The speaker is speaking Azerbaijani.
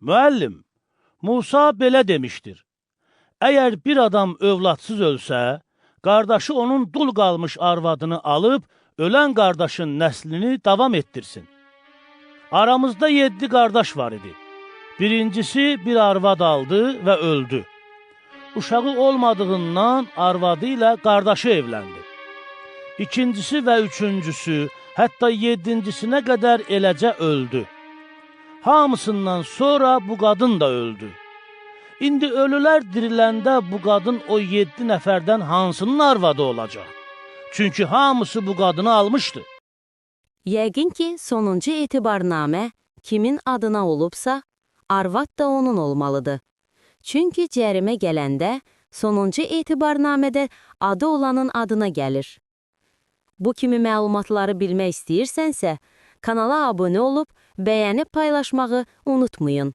Müəllim, Musa belə demişdir. Əgər bir adam övladsız ölsə, qardaşı onun dul qalmış arvadını alıb, ölən qardaşın nəslini davam etdirsin. Aramızda 7 qardaş var idi. Birincisi bir arvad aldı və öldü. Uşağı olmadığından arvadı ilə qardaşı evləndi. İkincisi və üçüncüsü, hətta 7-cisinə qədər eləcə öldü. Hamısından sonra bu qadın da öldü. İndi ölülər diriləndə bu qadın o 7 nəfərdən hansının arvadı olacaq? Çünki hamısı bu qadını almışdı. Yəqin ki, sonuncu etibarnamə kimin adına olubsa, arvad da onun olmalıdır. Çünki cərimə gələndə sonuncu etibarnamədə adı olanın adına gəlir. Bu kimi məlumatları bilmək istəyirsənsə, kanala abunə olub, bəyənib paylaşmağı unutmayın.